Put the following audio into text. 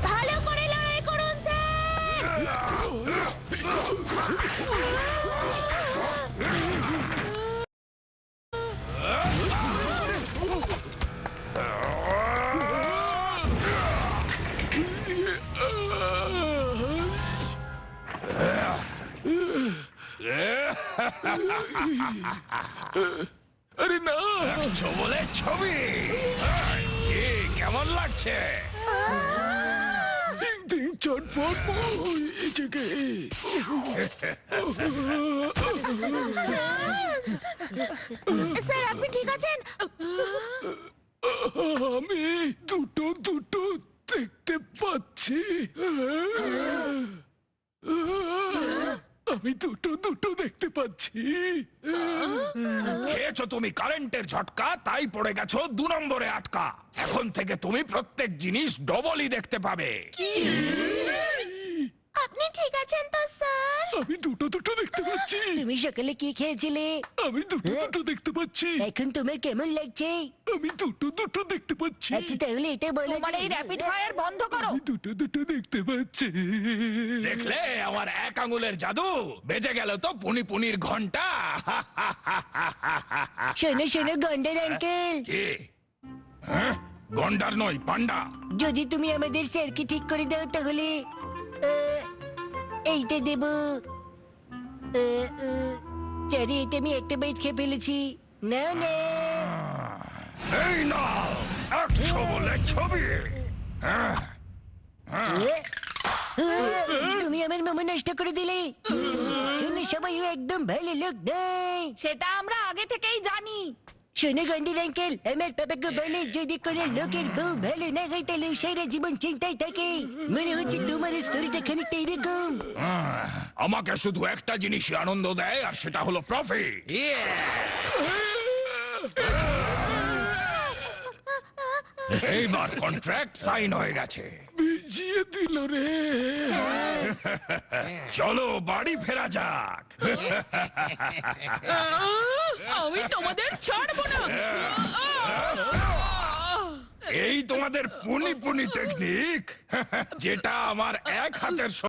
ভালো করে লড়াই করুন স্যার। আরে না, বলে ছবি কি কেমন লাগছে? তিন তিন চটপট এই জায়গায়। স্যার আপনি ঠিক আছেন? আমি দুটো দুটো দেখতে পাচ্ছি। আমি দুটো দুটো দেখতে পাচ্ছি। খেয়েছো তুমি কারেন্টের ঝটকা, তাই পড়ে গেছো 2 নম্বরে আটকা। এখন থেকে তুমি প্রত্যেক জিনিস ডবলই দেখতে পাবে। আপনি ঠিক আছেন তো স্যার? আমি দুটো দুটো দেখতে পাচ্ছি। তুমি সকালে কি খেয়েছিলে? আমি দুটো দুটো দেখতে পাচ্ছি। এখন তোমার কেমন লাগছে? আমি দুটো দুটো দেখতে পাচ্ছি। আচ্ছা তাহলে এটা বলো তোমার এই র্যাপিড ফায়ার বন্ধ করো। আমি দুটো দুটো দেখতে পাচ্ছি। দেখলে আমার 1 আঙুলের জাদু? বেজে গেল তো পুনি পুনির ঘন্টা। শোনো শোনো গন্ডার আঙ্কেল, কি? হ্যাঁ? গন্ডার নয়, পান্ডা। যদি তুমি আমাদের স্যারকে ঠিক করে দাও তাহলে এইটা দেব। চারি এটা আমি একটা বাইট খেয়ে ফেলেছি। না না, এই না 100 বলে ছবি। হ্যাঁ, তুমি আমার মোমো নষ্ট করে দিলে। শোনো সবাই, ও একদম ভালো লোক নয়। সেটা আমরা আগে থেকেই জানি। শোনো গন্ডার আঙ্কেল, আমার পাপাকে বলে যদি কোনো লোকের বউ ভালো না হয় তাহলে ও সারা জীবন চিন্তায় থাকে। মনে হচ্ছে তোমার স্টোরিটা খানিকটা এরকম। আমাকে শুধু একটা জিনিসই আনন্দ দেয়, আর সেটা হলো প্রফিট। এইবার কন্ট্রাক্ট সাইন হয়ে গেছে। ভিজিয়ে দিল রে। চলো বাড়ি ফেরা যাক। আমি তোমাদের ছাড়বো না। এই তোমাদের পুনি পুনি টেকনিক, যেটা আমার এক হাতের